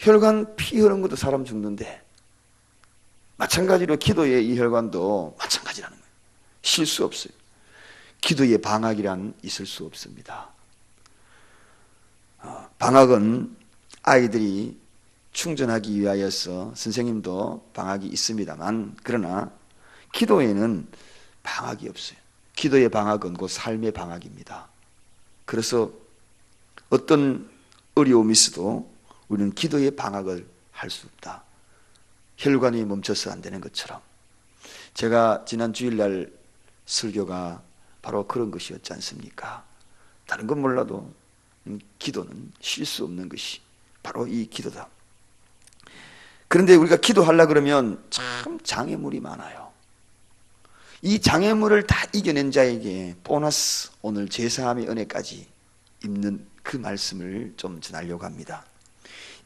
혈관 피 흐르는 것도 사람 죽는데, 마찬가지로 기도의 이 혈관도 마찬가지라는 거예요. 쉴 수 없어요. 기도의 방학이란 있을 수 없습니다. 방학은 아이들이 충전하기 위하여서 선생님도 방학이 있습니다만, 그러나 기도에는 방학이 없어요. 기도의 방학은 곧 삶의 방학입니다. 그래서 어떤 어려움이 있어도 우리는 기도의 방학을 할 수 없다. 혈관이 멈춰서 안 되는 것처럼. 제가 지난 주일날 설교가 바로 그런 것이었지 않습니까? 다른 건 몰라도 기도는 쉴 수 없는 것이 바로 이 기도다. 그런데 우리가 기도하려고 그러면 참 장애물이 많아요. 이 장애물을 다 이겨낸 자에게 보너스, 오늘 제사함의 은혜까지 입는 그 말씀을 좀 전하려고 합니다.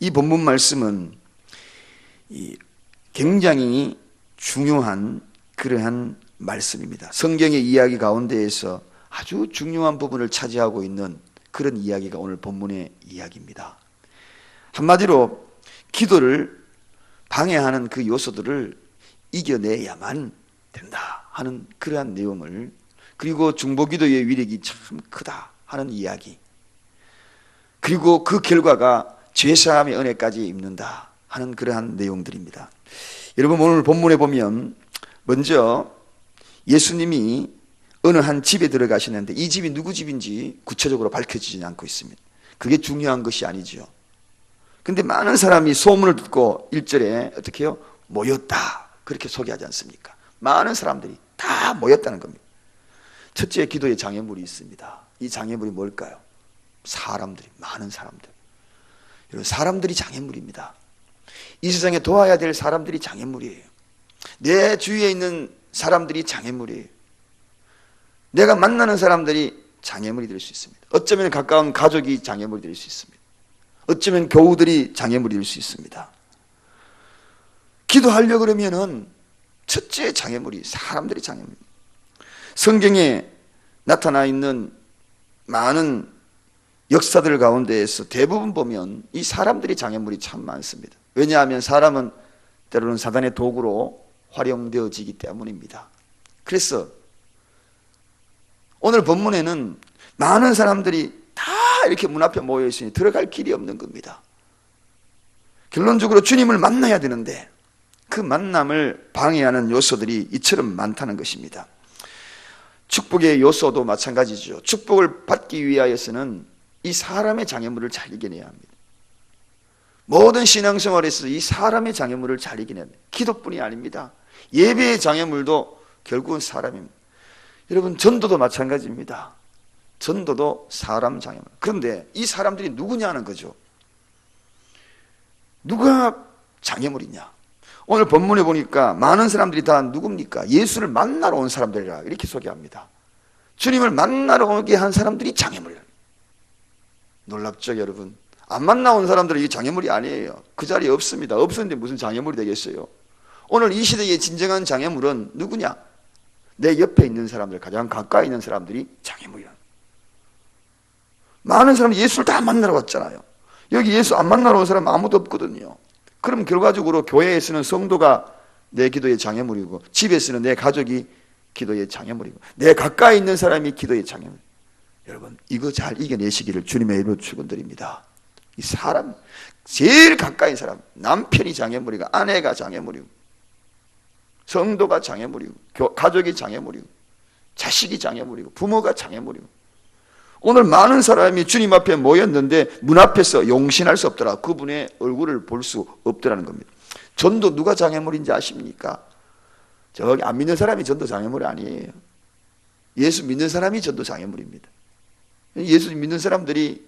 이 본문 말씀은 굉장히 중요한 그러한 말씀입니다. 성경의 이야기 가운데에서 아주 중요한 부분을 차지하고 있는 그런 이야기가 오늘 본문의 이야기입니다. 한마디로 기도를 방해하는 그 요소들을 이겨내야만 된다 하는 그러한 내용을, 그리고 중보기도의 위력이 참 크다 하는 이야기, 그리고 그 결과가 죄사함의 은혜까지 입는다 하는 그러한 내용들입니다. 여러분, 오늘 본문에 보면 먼저 예수님이 어느 한 집에 들어가시는데 이 집이 누구 집인지 구체적으로 밝혀지지 않고 있습니다. 그게 중요한 것이 아니죠. 근데 많은 사람이 소문을 듣고 1절에 어떻게 해요? 모였다, 그렇게 소개하지 않습니까? 많은 사람들이 다 모였다는 겁니다. 첫째, 기도에 장애물이 있습니다. 이 장애물이 뭘까요? 사람들이, 많은 사람들. 여러분, 사람들이 장애물입니다. 이 세상에 도와야 될 사람들이 장애물이에요. 내 주위에 있는 사람들이 장애물이에요. 내가 만나는 사람들이 장애물이 될 수 있습니다. 어쩌면 가까운 가족이 장애물이 될 수 있습니다. 어쩌면 교우들이 장애물이 될 수 있습니다. 기도하려고 그러면은 첫째 장애물이 사람들이 장애물입니다. 성경에 나타나 있는 많은 역사들 가운데에서 대부분 보면 이 사람들이 장애물이 참 많습니다. 왜냐하면 사람은 때로는 사단의 도구로 활용되어지기 때문입니다. 그래서 오늘 본문에는 많은 사람들이 다 이렇게 문 앞에 모여 있으니 들어갈 길이 없는 겁니다. 결론적으로 주님을 만나야 되는데 그 만남을 방해하는 요소들이 이처럼 많다는 것입니다. 축복의 요소도 마찬가지죠. 축복을 받기 위하여서는 이 사람의 장애물을 잘 이겨내야 합니다. 모든 신앙생활에서 이 사람의 장애물을 잘 이겨내야 합니다. 기도뿐이 아닙니다. 예배의 장애물도 결국은 사람입니다. 여러분, 전도도 마찬가지입니다. 전도도 사람 장애물. 그런데 이 사람들이 누구냐는 거죠. 누가 장애물이냐? 오늘 본문에 보니까 많은 사람들이 다 누굽니까? 예수를 만나러 온 사람들이라 이렇게 소개합니다. 주님을 만나러 오게 한 사람들이 장애물이라. 놀랍죠, 여러분? 안 만나온 사람들은 이게 장애물이 아니에요. 그 자리에 없습니다. 없었는데 무슨 장애물이 되겠어요? 오늘 이 시대의 진정한 장애물은 누구냐? 내 옆에 있는 사람들, 가장 가까이 있는 사람들이 장애물이야. 많은 사람들이 예수를 다 만나러 왔잖아요. 여기 예수 안 만나러 온 사람 아무도 없거든요. 그럼 결과적으로 교회에서는 성도가 내 기도의 장애물이고, 집에서는 내 가족이 기도의 장애물이고, 내 가까이 있는 사람이 기도의 장애물. 여러분, 이거 잘 이겨내시기를 주님의 이름으로 축원드립니다. 이 사람, 제일 가까이 있는 사람, 남편이 장애물이고, 아내가 장애물이고, 성도가 장애물이고, 가족이 장애물이고, 자식이 장애물이고, 부모가 장애물이고. 오늘 많은 사람이 주님 앞에 모였는데 문 앞에서 용신할 수 없더라. 그분의 얼굴을 볼 수 없더라는 겁니다. 전도 누가 장애물인지 아십니까? 저기 안 믿는 사람이 전도 장애물이 아니에요. 예수 믿는 사람이 전도 장애물입니다. 예수 믿는 사람들이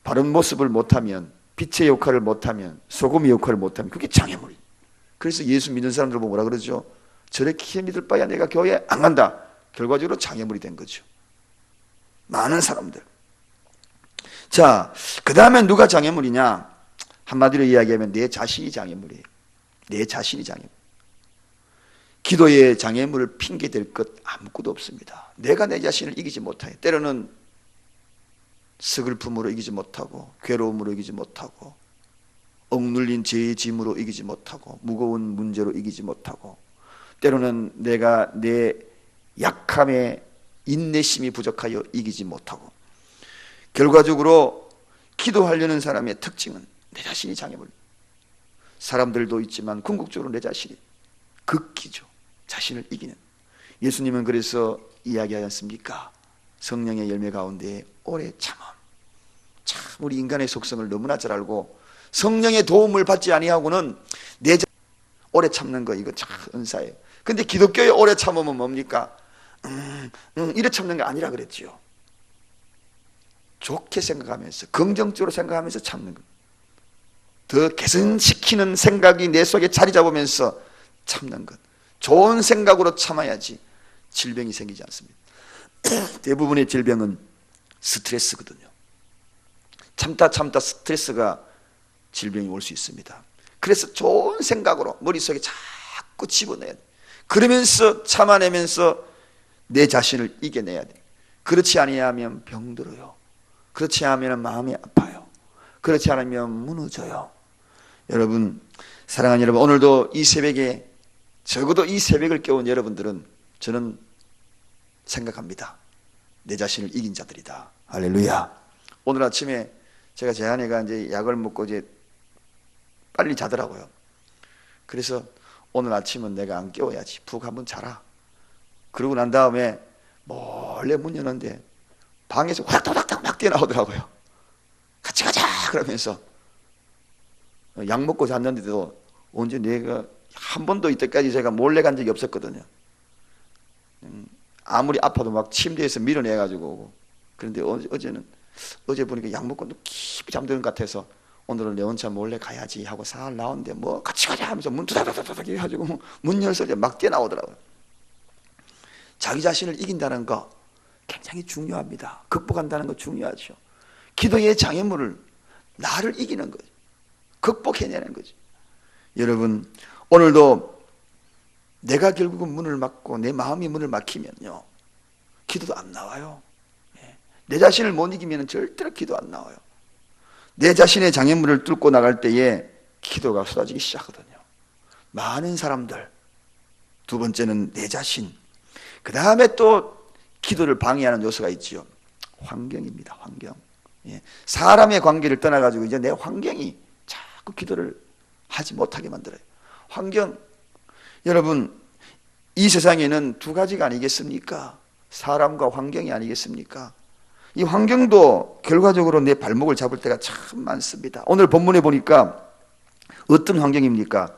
바른 모습을 못하면, 빛의 역할을 못하면, 소금의 역할을 못하면 그게 장애물이에요. 그래서 예수 믿는 사람들 보고 뭐라 그러죠? 저렇게 믿을 바야 내가 교회에 안 간다. 결과적으로 장애물이 된 거죠. 많은 사람들. 자, 그 다음에 누가 장애물이냐? 한마디로 이야기하면 내 자신이 장애물이에요. 내 자신이 장애물. 기도의 장애물을 핑계댈 것 아무것도 없습니다. 내가 내 자신을 이기지 못해요. 때로는 서글픔으로 이기지 못하고, 괴로움으로 이기지 못하고, 억눌린 죄의 짐으로 이기지 못하고, 무거운 문제로 이기지 못하고, 때로는 내가 내 약함에 인내심이 부족하여 이기지 못하고, 결과적으로 기도하려는 사람의 특징은 내 자신이 장애물, 사람들도 있지만 궁극적으로 내 자신이 극기죠. 자신을 이기는. 예수님은 그래서 이야기하지 않습니까? 성령의 열매 가운데 오래 참음. 참 우리 인간의 속성을 너무나 잘 알고, 성령의 도움을 받지 아니하고는 내 오래 참는 거, 이거 참 은사예요. 근데 기독교의 오래 참음은 뭡니까? 이래 참는 게 아니라 그랬지요. 좋게 생각하면서, 긍정적으로 생각하면서 참는 것. 더 개선시키는 생각이 내 속에 자리 잡으면서 참는 것. 좋은 생각으로 참아야지 질병이 생기지 않습니다. 대부분의 질병은 스트레스거든요. 참다 스트레스가 질병이 올 수 있습니다. 그래서 좋은 생각으로 머릿속에 자꾸 집어내야 돼. 그러면서 참아내면서 내 자신을 이겨내야 돼. 그렇지 아니하면 병들어요. 그렇지 않으면 마음이 아파요. 그렇지 않으면 무너져요. 여러분, 사랑하는 여러분, 오늘도 이 새벽에, 적어도 이 새벽을 깨운 여러분들은 저는 생각합니다. 내 자신을 이긴 자들이다. 할렐루야. 오늘 아침에 제가 제 아내가 이제 약을 먹고 이제 빨리 자더라고요. 그래서 오늘 아침은 내가 안 깨워야지. 푹 한번 자라. 그러고 난 다음에 몰래 문 여는데 방에서 확닥닥닥 막 뛰어나오더라고요. 같이 가자 그러면서. 약 먹고 잤는데도 언제 내가 한 번도 이때까지 제가 몰래 간 적이 없었거든요. 아무리 아파도 막 침대에서 밀어내가지고 오고. 그런데 어제 보니까 약 먹고 깊이 잠드는 것 같아서 오늘은 내 혼자 몰래 가야지 하고 살 나오는데 뭐 같이 가자 하면서 문 두다다다닥 해가지고 문 열서 막 뛰어나오더라고요. 자기 자신을 이긴다는 거 굉장히 중요합니다. 극복한다는 거 중요하죠. 기도의 장애물을 나를 이기는 거죠. 극복해내는 거죠. 여러분, 오늘도 내가 결국은 문을 막고 내 마음이 문을 막히면요, 기도도 안 나와요. 내 자신을 못 이기면 절대로 기도 안 나와요. 내 자신의 장애물을 뚫고 나갈 때에 기도가 쏟아지기 시작하거든요. 많은 사람들. 두 번째는 내 자신. 그 다음에 또 기도를 방해하는 요소가 있지요. 환경입니다. 환경. 사람의 관계를 떠나가지고 이제 내 환경이 자꾸 기도를 하지 못하게 만들어요. 환경. 여러분, 이 세상에는 두 가지가 아니겠습니까? 사람과 환경이 아니겠습니까? 이 환경도 결과적으로 내 발목을 잡을 때가 참 많습니다. 오늘 본문에 보니까 어떤 환경입니까?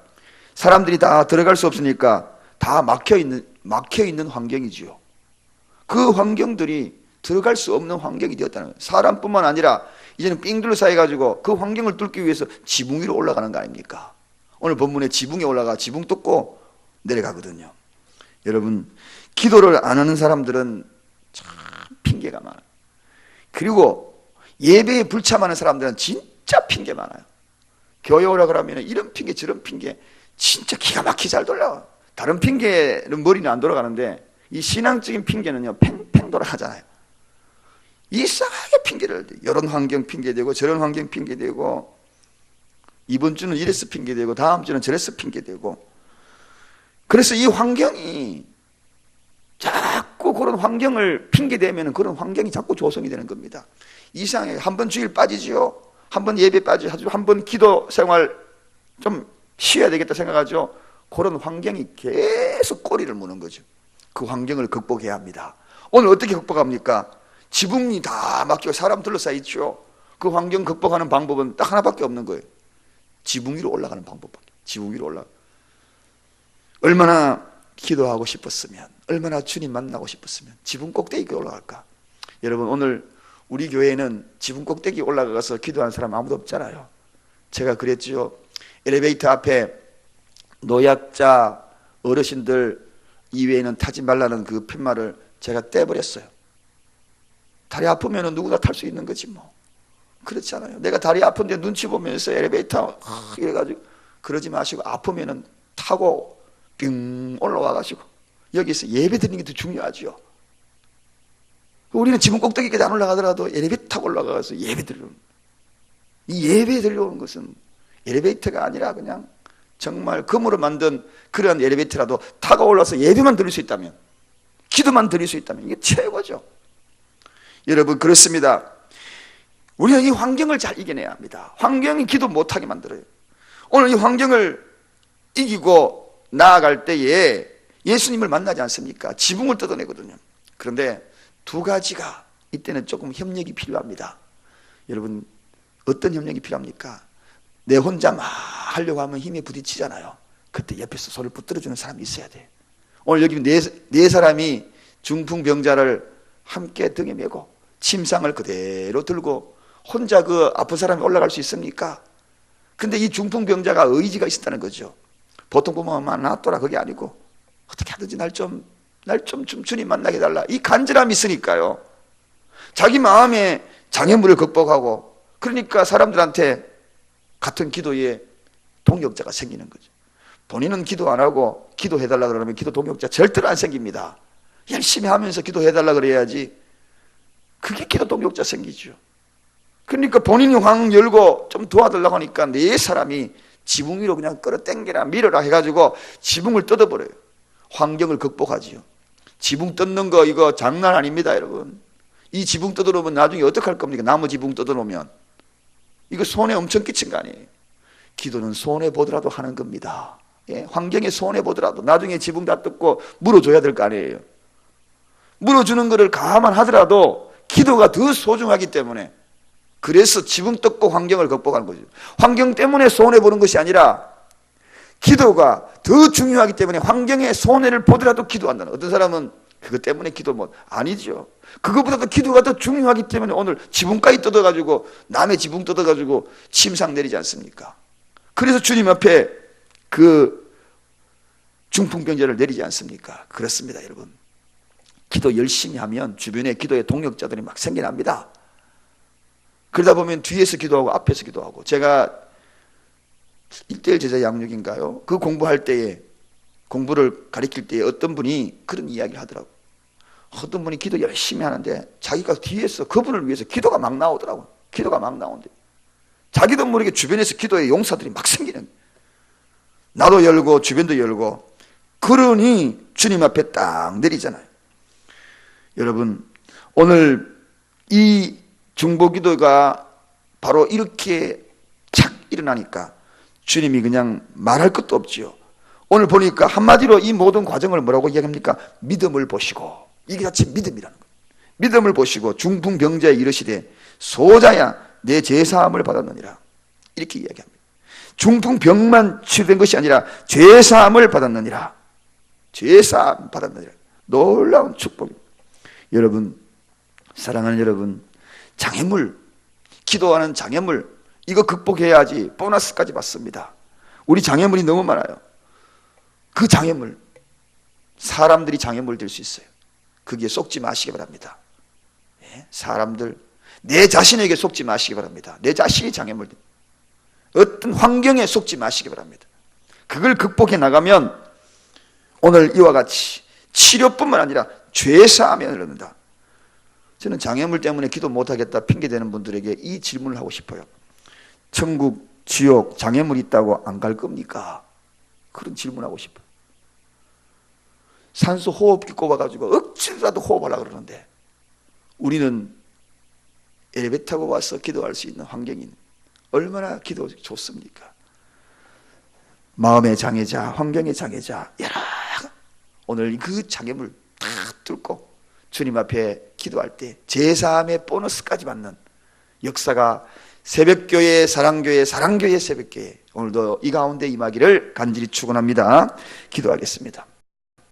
사람들이 다 들어갈 수 없으니까 다 막혀있는 환경이지요. 그 환경들이 들어갈 수 없는 환경이 되었다는 거예요. 사람뿐만 아니라 이제는 삥 둘러싸여가지고 그 환경을 뚫기 위해서 지붕 위로 올라가는 거 아닙니까? 오늘 본문에 지붕에 올라가 지붕 뚫고 내려가거든요. 여러분, 기도를 안 하는 사람들은 참 핑계가 많아요. 그리고 예배에 불참하는 사람들은 진짜 핑계 많아요. 교회 오라 그러면 이런 핑계 저런 핑계 진짜 기가 막히게 잘 돌아와요. 다른 핑계는 머리는 안 돌아가는데 이 신앙적인 핑계는요 팽팽 돌아가잖아요. 이상하게 핑계를 대요. 이런 환경 핑계대고 저런 환경 핑계대고, 이번 주는 이래서 핑계대고 다음 주는 저래서 핑계대고. 그래서 이 환경이 자꾸 그런 환경을 핑계대면 그런 환경이 자꾸 조성이 되는 겁니다. 이상해. 한번 주일 빠지지요. 한번 예배 빠지죠. 한번 기도 생활 좀 쉬어야 되겠다 생각하죠. 그런 환경이 계속 꼬리를 무는 거죠. 그 환경을 극복해야 합니다. 오늘 어떻게 극복합니까? 지붕이 다 막히고 사람 둘러싸여 있죠. 그 환경 극복하는 방법은 딱 하나밖에 없는 거예요. 지붕 위로 올라가는 방법밖에. 지붕 위로 올라가. 얼마나 기도하고 싶었으면, 얼마나 주님 만나고 싶었으면 지붕 꼭대기에 올라갈까? 여러분, 오늘 우리 교회는 지붕 꼭대기에 올라가서 기도하는 사람 아무도 없잖아요. 제가 그랬죠. 엘리베이터 앞에 노약자 어르신들 이외에는 타지 말라는 그 팻말을 제가 떼버렸어요. 다리 아프면 누구나 탈 수 있는 거지 뭐. 그렇지 않아요. 내가 다리 아픈데 눈치 보면서 엘리베이터 이래가지고 그러지 마시고, 아프면 타고 빙 올라와가지고 여기서 예배 드리는 게 더 중요하죠. 우리는 지붕 꼭대기까지 안 올라가더라도 엘리베이터 타고 올라가서 예배 드리는, 이 예배 드리려는 것은 엘리베이터가 아니라 그냥 정말 금으로 만든 그러한 엘리베이터라도 타고 올라서 예배만 드릴 수 있다면, 기도만 드릴 수 있다면 이게 최고죠. 여러분, 그렇습니다. 우리는 이 환경을 잘 이겨내야 합니다. 환경이 기도 못하게 만들어요. 오늘 이 환경을 이기고 나아갈 때에 예수님을 만나지 않습니까? 지붕을 뜯어내거든요. 그런데 두 가지가 이때는 조금 협력이 필요합니다. 여러분, 어떤 협력이 필요합니까? 내 혼자 막 하려고 하면 힘에 부딪히잖아요. 그때 옆에서 손을 붙들어주는 사람이 있어야 돼. 오늘 여기 네 사람이 중풍병자를 함께 등에 메고 침상을 그대로 들고 혼자 그 아픈 사람이 올라갈 수 있습니까? 근데 이 중풍병자가 의지가 있었다는 거죠. 보통 보면 놔둬라 그게 아니고 어떻게 하든지 날 좀 주님 만나게 해달라, 이 간절함이 있으니까요. 자기 마음에 장애물을 극복하고, 그러니까 사람들한테 같은 기도에 동역자가 생기는 거죠. 본인은 기도 안 하고 기도해달라 그러면 기도 동역자 절대로 안 생깁니다. 열심히 하면서 기도해달라 그래야지 그게 기도 동역자 생기죠. 그러니까 본인이 황 열고 좀 도와달라고 하니까 네 사람이 지붕 위로 그냥 끌어당겨라 밀어라 해가지고 지붕을 뜯어버려요. 환경을 극복하지요. 지붕 뜯는 거 이거 장난 아닙니다, 여러분. 이 지붕 뜯어놓으면 나중에 어떡할 겁니까? 나무 지붕 뜯어놓으면 이거 손해 엄청 끼친 거 아니에요. 기도는 손해 보더라도 하는 겁니다. 예, 환경에 손해 보더라도 나중에 지붕 다 뜯고 물어줘야 될 거 아니에요. 물어주는 거를 감안하더라도 기도가 더 소중하기 때문에, 그래서 지붕 뜯고 환경을 극복하는 거죠. 환경 때문에 손해 보는 것이 아니라 기도가 더 중요하기 때문에 환경에 손해를 보더라도 기도한다는. 어떤 사람은 그것 때문에 기도 못, 아니죠. 그것보다도 기도가 더 중요하기 때문에 오늘 지붕까지 뜯어가지고 남의 지붕 뜯어가지고 침상 내리지 않습니까? 그래서 주님 앞에 그 중풍병자를 내리지 않습니까? 그렇습니다, 여러분. 기도 열심히 하면 주변에 기도의 동력자들이 막 생겨납니다. 그러다 보면 뒤에서 기도하고 앞에서 기도하고, 제가 1:1 제자 양육인가요? 그 공부할 때에, 공부를 가르칠 때에 어떤 분이 그런 이야기를 하더라고요. 어떤 분이 기도 열심히 하는데 자기가 뒤에서 그분을 위해서 기도가 막 나오더라고요. 기도가 막 나오는데 자기도 모르게 주변에서 기도의 용사들이 막 생기는 거예요. 나도 열고 주변도 열고, 그러니 주님 앞에 딱 내리잖아요. 여러분, 오늘 이 중보기도가 바로 이렇게 착 일어나니까 주님이 그냥 말할 것도 없지요. 오늘 보니까 한마디로 이 모든 과정을 뭐라고 이야기합니까? 믿음을 보시고, 이게 자체 믿음이라는 거예요. 믿음을 보시고 중풍병자에 이르시되 소자야 내 죄사함을 받았느니라, 이렇게 이야기합니다. 중풍병만 치유된 것이 아니라 죄사함을 받았느니라. 죄사함 받았느니라. 놀라운 축복입니다. 여러분, 사랑하는 여러분, 장애물, 기도하는 장애물, 이거 극복해야지 보너스까지 받습니다. 우리 장애물이 너무 많아요. 그 장애물, 사람들이 장애물 될 수 있어요. 거기에 속지 마시기 바랍니다. 사람들, 내 자신에게 속지 마시기 바랍니다. 내 자신이 장애물, 어떤 환경에 속지 마시기 바랍니다. 그걸 극복해 나가면 오늘 이와 같이 치료뿐만 아니라 죄사함이 얻는다. 저는 장애물 때문에 기도 못하겠다 핑계대는 분들에게 이 질문을 하고 싶어요. 천국, 지옥, 장애물 있다고 안 갈 겁니까? 그런 질문하고 싶어요. 산소 호흡기 꼽아가지고 억지로라도 호흡하려고 그러는데, 우리는 엘리베이터 타고 와서 기도할 수 있는 환경인, 얼마나 기도 좋습니까? 마음의 장애자, 환경의 장애자, 여러, 오늘 그 장애물 다 뚫고 주님 앞에 기도할 때 제사함의 보너스까지 받는 역사가 새벽교회, 사랑교회, 사랑교회, 새벽교회, 오늘도 이 가운데 임하기를 간절히 축원합니다. 기도하겠습니다.